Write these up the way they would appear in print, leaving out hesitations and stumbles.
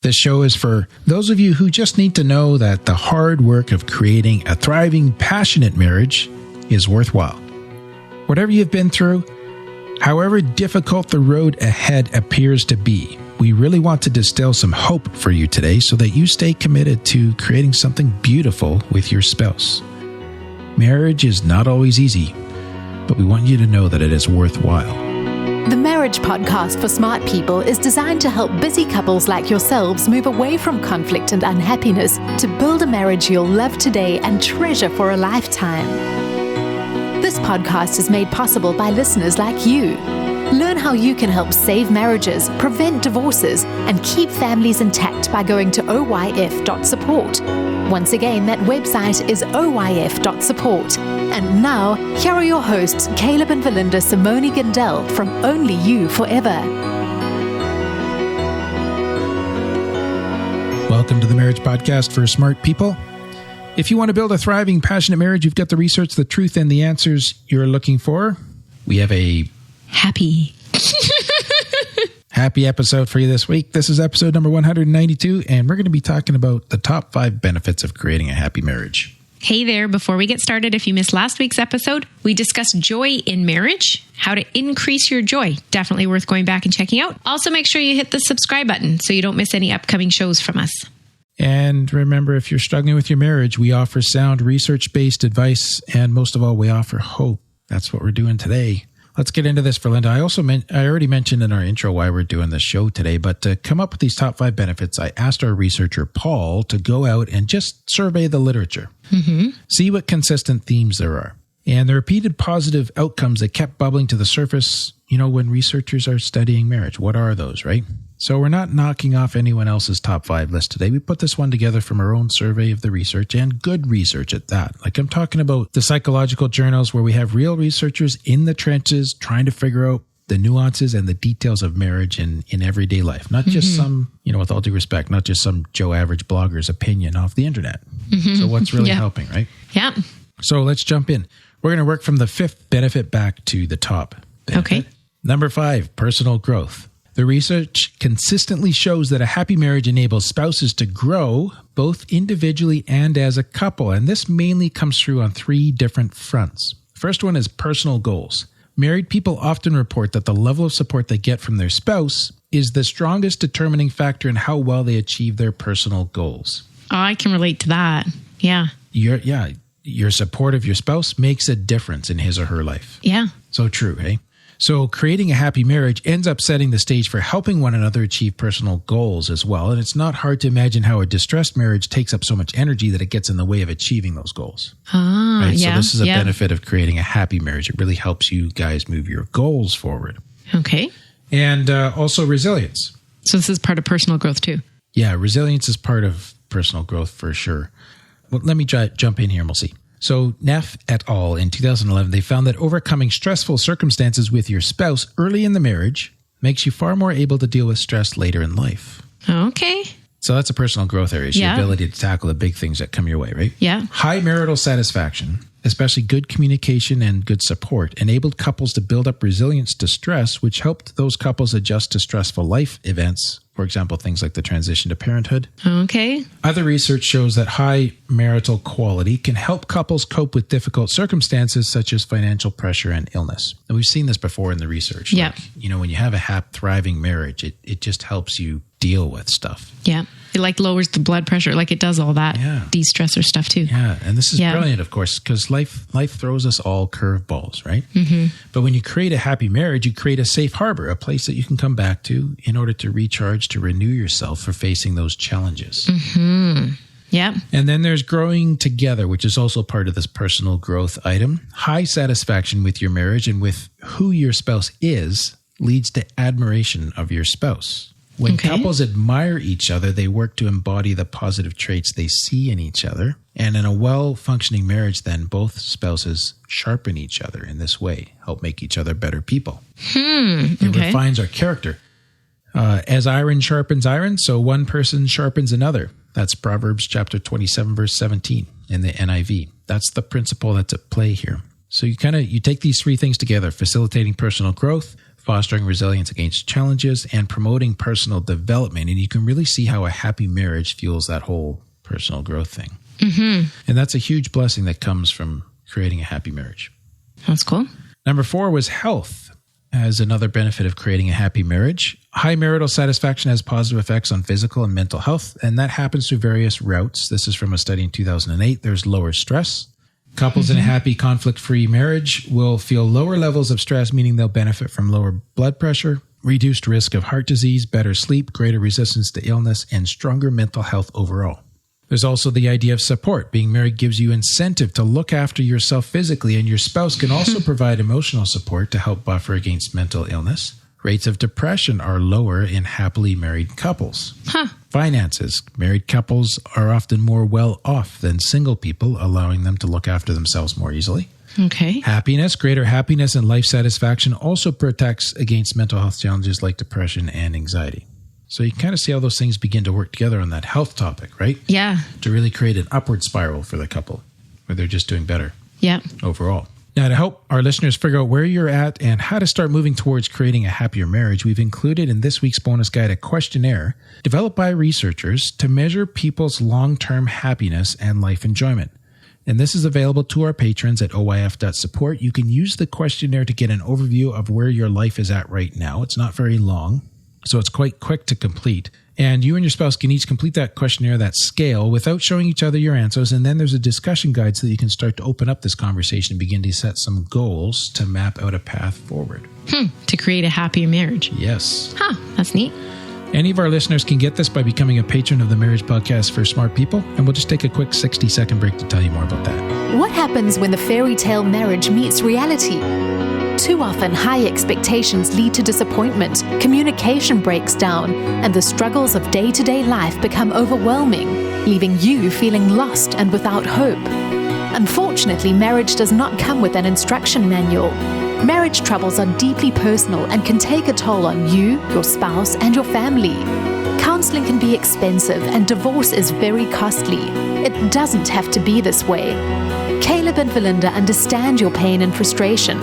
This show is for those of you who just need to know that the hard work of creating a thriving, passionate marriage is worthwhile. Whatever you've been through, however difficult the road ahead appears to be, we really want to distill some hope for you today so that you stay committed to creating something beautiful with your spouse. Marriage is not always easy, but we want you to know that it is worthwhile. The Marriage Podcast for Smart People is designed to help busy couples like yourselves move away from conflict and unhappiness to build a marriage you'll love today and treasure for a lifetime. This podcast is made possible by listeners like you. Learn how you can help save marriages, prevent divorces, and keep families intact by going to oyf.support. Once again, that website is oyf.support. And now, here are your hosts, Caleb and Valinda Simone Gandel from Only You Forever. Welcome to the Marriage Podcast for Smart People. If you want to build a thriving, passionate marriage, you've got the research, the truth, and the answers you're looking for. We have a happy episode for you this week. This is episode number 192, and we're going to be talking about the top 5 benefits of creating a happy marriage. Hey there, before we get started, if you missed last week's episode, we discussed joy in marriage, how to increase your joy. Definitely worth going back and checking out. Also, make sure you hit the subscribe button so you don't miss any upcoming shows from us. And remember, if you're struggling with your marriage, we offer sound research-based advice, and most of all, we offer hope. That's what we're doing today. Let's get into this, Valinda. I already mentioned in our intro why we're doing this show today, but to come up with these top 5 benefits, I asked our researcher, Paul, to go out and just survey the literature, see what consistent themes there are. And the repeated positive outcomes that kept bubbling to the surface, when researchers are studying marriage. What are those, right? So we're not knocking off anyone else's top 5 list today. We put this one together from our own survey of the research, and good research at that. Like, I'm talking about the psychological journals where we have real researchers in the trenches trying to figure out the nuances and the details of marriage in everyday life. Not just some, with all due respect, not just some Joe Average blogger's opinion off the internet. So what's really helping, right? Yeah. So let's jump in. We're going to work from the 5th benefit back to the top benefit. Okay. Number 5, personal growth. The research consistently shows that a happy marriage enables spouses to grow both individually and as a couple. And this mainly comes through on 3 different fronts. First one is personal goals. Married people often report that the level of support they get from their spouse is the strongest determining factor in how well they achieve their personal goals. Oh, I can relate to that. Yeah. Your support of your spouse makes a difference in his or her life. Yeah. So true, hey? So creating a happy marriage ends up setting the stage for helping one another achieve personal goals as well. And it's not hard to imagine how a distressed marriage takes up so much energy that it gets in the way of achieving those goals. Right? Yeah. So this is a benefit of creating a happy marriage. It really helps you guys move your goals forward. Okay. And also resilience. So this is part of personal growth too. Yeah, resilience is part of personal growth for sure. Well, let me jump in here and we'll see. So Neff et al. In 2011, they found that overcoming stressful circumstances with your spouse early in the marriage makes you far more able to deal with stress later in life. Okay. So that's a personal growth area. It's your ability to tackle the big things that come your way, right? Yeah. High marital satisfaction, especially good communication and good support, enabled couples to build up resilience to stress, which helped those couples adjust to stressful life events. For example, things like the transition to parenthood. Okay. Other research shows that high marital quality can help couples cope with difficult circumstances such as financial pressure and illness. And we've seen this before in the research. Yeah. Like, when you have a thriving marriage, it just helps you deal with stuff. Yeah. It lowers the blood pressure. It does all that de-stressor stuff too. Yeah. And this is brilliant, of course, because life throws us all curveballs, right? But when you create a happy marriage, you create a safe harbor, a place that you can come back to in order to recharge, to renew yourself for facing those challenges. Yeah. And then there's growing together, which is also part of this personal growth item. High satisfaction with your marriage and with who your spouse is leads to admiration of your spouse. When couples admire each other, they work to embody the positive traits they see in each other. And in a well-functioning marriage, then both spouses sharpen each other in this way, help make each other better people. It refines our character. As iron sharpens iron, so one person sharpens another. That's Proverbs chapter 27, verse 17 in the NIV. That's the principle that's at play here. So you take these 3 things together: facilitating personal growth, fostering resilience against challenges, and promoting personal development. And you can really see how a happy marriage fuels that whole personal growth thing. Mm-hmm. And that's a huge blessing that comes from creating a happy marriage. That's cool. Number 4 was health as another benefit of creating a happy marriage. High marital satisfaction has positive effects on physical and mental health, and that happens through various routes. This is from a study in 2008. There's lower stress. Couples in a happy, conflict-free marriage will feel lower levels of stress, meaning they'll benefit from lower blood pressure, reduced risk of heart disease, better sleep, greater resistance to illness, and stronger mental health overall. There's also the idea of support. Being married gives you incentive to look after yourself physically, and your spouse can also provide emotional support to help buffer against mental illness. Rates of depression are lower in happily married couples. Finances. Married couples are often more well off than single people, allowing them to look after themselves more easily. Okay. Happiness. Greater happiness and life satisfaction also protects against mental health challenges like depression and anxiety. So you can kind of see how those things begin to work together on that health topic, right? Yeah. To really create an upward spiral for the couple where they're just doing better overall. Now, to help our listeners figure out where you're at and how to start moving towards creating a happier marriage, we've included in this week's bonus guide a questionnaire developed by researchers to measure people's long-term happiness and life enjoyment. And this is available to our patrons at oyf.support. You can use the questionnaire to get an overview of where your life is at right now. It's not very long, so it's quite quick to complete. And you and your spouse can each complete that questionnaire, that scale, without showing each other your answers. And then there's a discussion guide so that you can start to open up this conversation and begin to set some goals to map out a path forward. To create a happier marriage. Yes. That's neat. Any of our listeners can get this by becoming a patron of the Marriage Podcast for Smart People. And we'll just take a quick 60-second break to tell you more about that. What happens when the fairy tale marriage meets reality? Too often, high expectations lead to disappointment, communication breaks down, and the struggles of day-to-day life become overwhelming, leaving you feeling lost and without hope. Unfortunately, marriage does not come with an instruction manual. Marriage troubles are deeply personal and can take a toll on you, your spouse, and your family. Counseling can be expensive, and divorce is very costly. It doesn't have to be this way. Caleb and Valinda understand your pain and frustration.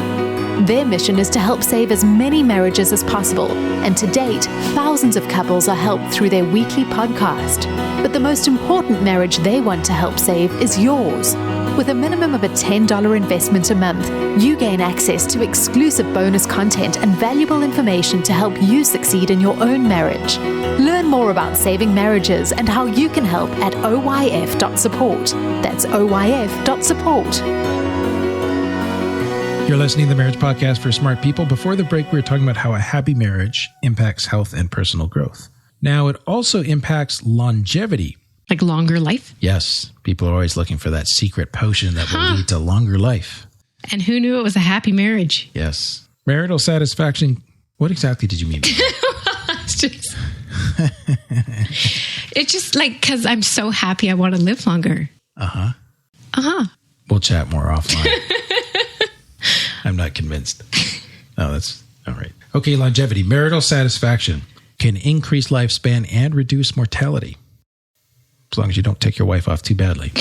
Their mission is to help save as many marriages as possible, and to date, thousands of couples are helped through their weekly podcast. But the most important marriage they want to help save is yours. With a minimum of a $10 investment a month, you gain access to exclusive bonus content and valuable information to help you succeed in your own marriage. Learn more about saving marriages and how you can help at oyf.support. That's oyf.support. You're listening to the Marriage Podcast for Smart People. Before the break, we were talking about how a happy marriage impacts health and personal growth. Now, it also impacts longevity. Like longer life? Yes. People are always looking for that secret potion that will lead to longer life. And who knew it was a happy marriage? Yes. Marital satisfaction. What exactly did you mean by that? It's just like, because I'm so happy I want to live longer. We'll chat more offline. I'm not convinced. No, that's all right. Okay, longevity. Marital satisfaction can increase lifespan and reduce mortality, as long as you don't take your wife off too badly.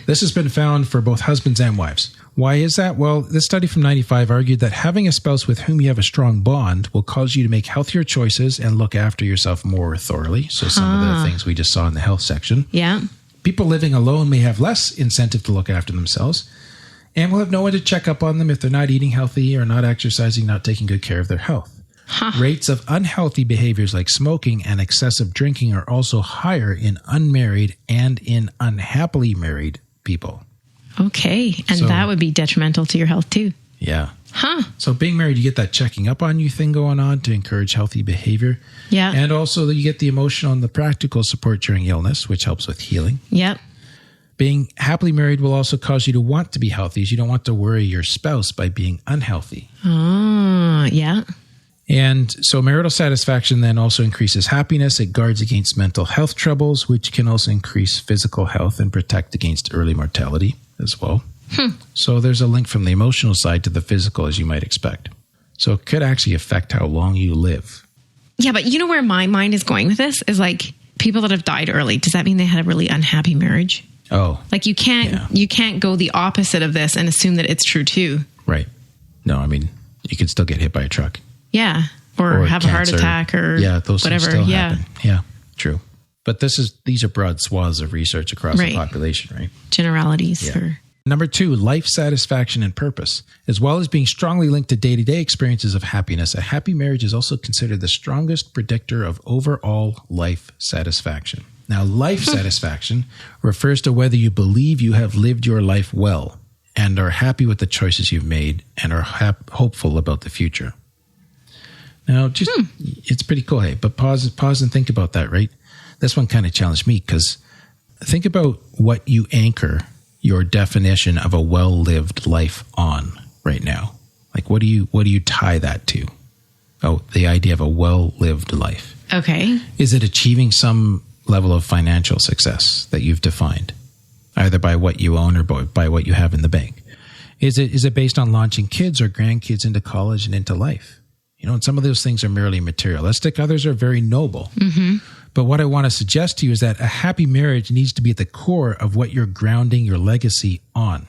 This has been found for both husbands and wives. Why is that? Well, this study from 95 argued that having a spouse with whom you have a strong bond will cause you to make healthier choices and look after yourself more thoroughly. So some of the things we just saw in the health section. Yeah. People living alone may have less incentive to look after themselves, and will have no one to check up on them if they're not eating healthy or not exercising, not taking good care of their health. Rates of unhealthy behaviors like smoking and excessive drinking are also higher in unmarried and in unhappily married people. Okay. And that would be detrimental to your health too. Yeah. So being married, you get that checking up on you thing going on to encourage healthy behavior. Yeah. And also you get the emotional and the practical support during illness, which helps with healing. Yep. Being happily married will also cause you to want to be healthy, as you don't want to worry your spouse by being unhealthy. Yeah. And so marital satisfaction then also increases happiness. It guards against mental health troubles, which can also increase physical health and protect against early mortality as well. So there's a link from the emotional side to the physical, as you might expect. So it could actually affect how long you live. Yeah, but you know where my mind is going with this is like people that have died early. Does that mean they had a really unhappy marriage? Oh. Like you can't go the opposite of this and assume that it's true too. Right. No, I mean, you could still get hit by a truck. Yeah. Or have cancer. a heart attack or those whatever. Things still happen. Yeah, true. But these are broad swaths of research across the population, right? Generalities. Yeah. Number 2, life satisfaction and purpose. As well as being strongly linked to day-to-day experiences of happiness, a happy marriage is also considered the strongest predictor of overall life satisfaction. Now, life satisfaction refers to whether you believe you have lived your life well and are happy with the choices you've made and are hopeful about the future. Now, it's pretty cool, hey, but pause and think about that, right? This one kind of challenged me because think about what you anchor your definition of a well-lived life on right now. Like, what do you tie that to? Oh, the idea of a well-lived life. Okay. Is it achieving some level of financial success that you've defined, either by what you own or by what you have in the bank? Is it based on launching kids or grandkids into college and into life? And some of those things are merely materialistic. Others are very noble. Mm-hmm. But what I want to suggest to you is that a happy marriage needs to be at the core of what you're grounding your legacy on.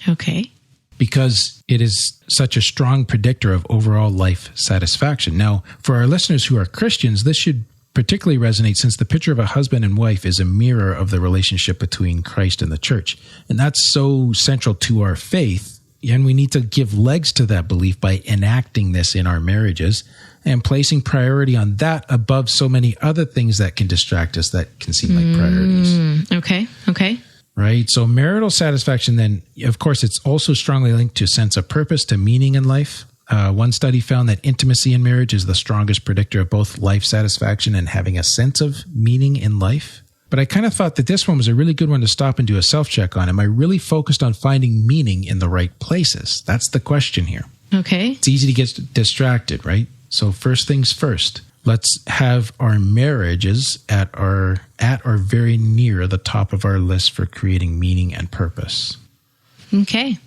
Okay. Because it is such a strong predictor of overall life satisfaction. Now, for our listeners who are Christians, this should particularly resonate since the picture of a husband and wife is a mirror of the relationship between Christ and the church. And that's so central to our faith. And we need to give legs to that belief by enacting this in our marriages and placing priority on that above so many other things that can distract us that can seem like priorities. Okay. Right? So marital satisfaction then, of course, it's also strongly linked to a sense of purpose, to meaning in life. One study found that intimacy in marriage is the strongest predictor of both life satisfaction and having a sense of meaning in life. But I kind of thought that this one was a really good one to stop and do a self-check on. Am I really focused on finding meaning in the right places? That's the question here. Okay. It's easy to get distracted, right? So first things first, let's have our marriages at or very near the top of our list for creating meaning and purpose. Okay.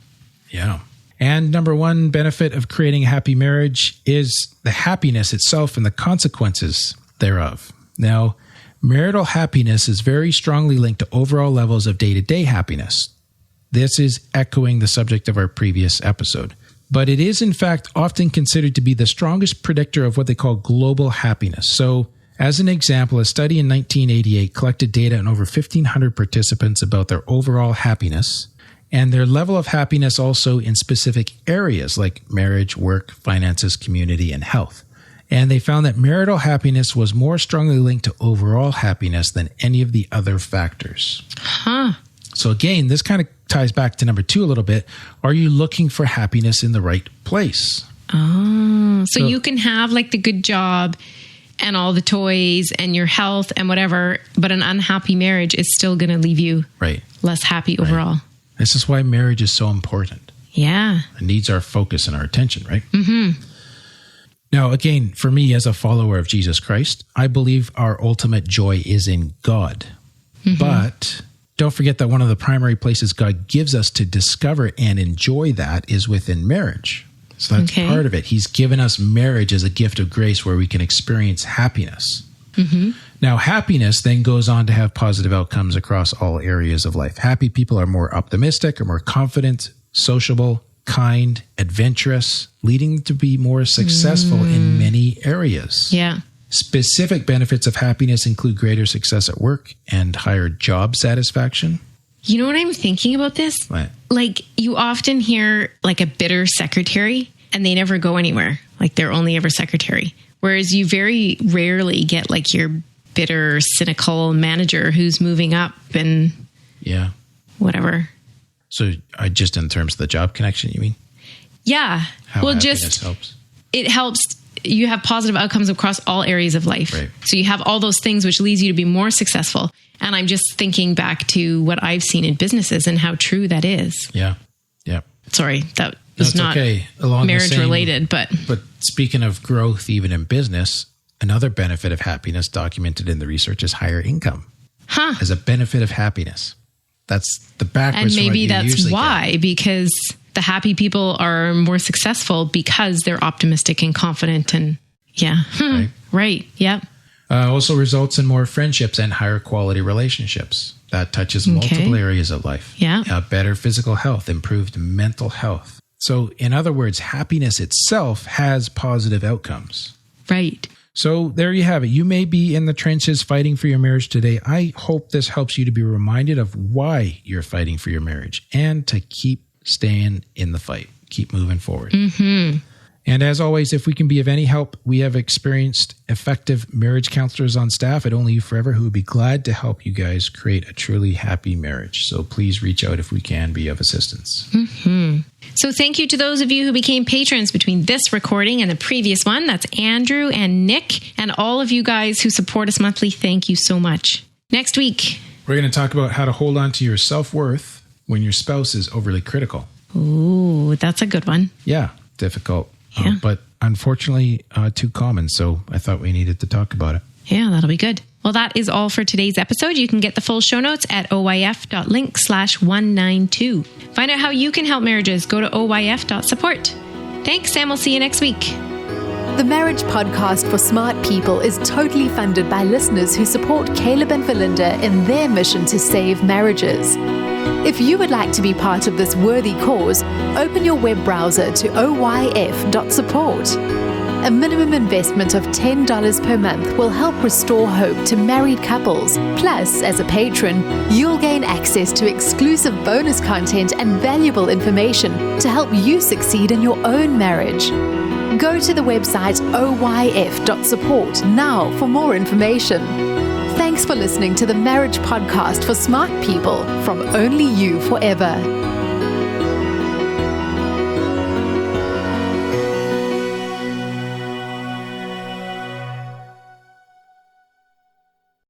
Yeah. And number 1 benefit of creating a happy marriage is the happiness itself and the consequences thereof. Now, marital happiness is very strongly linked to overall levels of day-to-day happiness. This is echoing the subject of our previous episode. But it is, in fact, often considered to be the strongest predictor of what they call global happiness. So, as an example, a study in 1988 collected data on over 1,500 participants about their overall happiness and their level of happiness also in specific areas like marriage, work, finances, community, and health. And they found that marital happiness was more strongly linked to overall happiness than any of the other factors. Huh. So again, this kind of ties back to number 2 a little bit. Are you looking for happiness in the right place? Oh, so you can have like the good job and all the toys and your health and whatever, but an unhappy marriage is still going to leave you less happy overall. This is why marriage is so important. Yeah. It needs our focus and our attention, right? Mm-hmm. Now, again, for me as a follower of Jesus Christ, I believe our ultimate joy is in God. Mm-hmm. But don't forget that one of the primary places God gives us to discover and enjoy that is within marriage. So that's part of it. He's given us marriage as a gift of grace where we can experience happiness. Mm-hmm. Now, happiness then goes on to have positive outcomes across all areas of life. Happy people are more optimistic, are more confident, sociable, kind, adventurous, leading to be more successful in many areas. Yeah. Specific benefits of happiness include greater success at work and higher job satisfaction. You know what I'm thinking about this? What? Like, you often hear like a bitter secretary and they never go anywhere. Like, they're only ever secretary. Whereas you very rarely get like your bitter, cynical manager who's moving up and whatever. So just in terms of the job connection, you mean? Yeah. How happiness helps. It helps. You have positive outcomes across all areas of life. Right. So you have all those things which leads you to be more successful. And I'm just thinking back to what I've seen in businesses and how true that is. Yeah. Yeah. Sorry, that was not marriage related, but speaking of growth, even in business, another benefit of happiness documented in the research is higher income. As a benefit of happiness. That's the backwards. And maybe that's why, because the happy people are more successful because they're optimistic and confident and right. Yeah. Also results in more friendships and higher quality relationships. That touches multiple areas of life. Yeah. Better physical health, improved mental health, So in other words, happiness itself has positive outcomes. Right. So there you have it. You may be in the trenches fighting for your marriage today. I hope this helps you to be reminded of why you're fighting for your marriage and to keep staying in the fight. Keep moving forward. Mm-hmm. And as always, if we can be of any help, we have experienced effective marriage counselors on staff at Only You Forever who would be glad to help you guys create a truly happy marriage. So please reach out if we can be of assistance. Mm-hmm. So thank you to those of you who became patrons between this recording and the previous one. That's Andrew and Nick, and all of you guys who support us monthly. Thank you so much. Next week, we're going to talk about how to hold on to your self-worth when your spouse is overly critical. Ooh, that's a good one. Yeah, difficult. Yeah. But unfortunately, too common. So I thought we needed to talk about it. Yeah, that'll be good. Well, that is all for today's episode. You can get the full show notes at oyf.link/192. Find out how you can help marriages. Go to oyf.support. Thanks, and we'll see you next week. The Marriage Podcast for Smart People is totally funded by listeners who support Caleb and Valinda in their mission to save marriages. If you would like to be part of this worthy cause, open your web browser to oyf.support. A minimum investment of $10 per month will help restore hope to married couples. Plus, as a patron, you'll gain access to exclusive bonus content and valuable information to help you succeed in your own marriage. Go to the website oyf.support now for more information. Thanks for listening to the Marriage Podcast for Smart People from Only You Forever.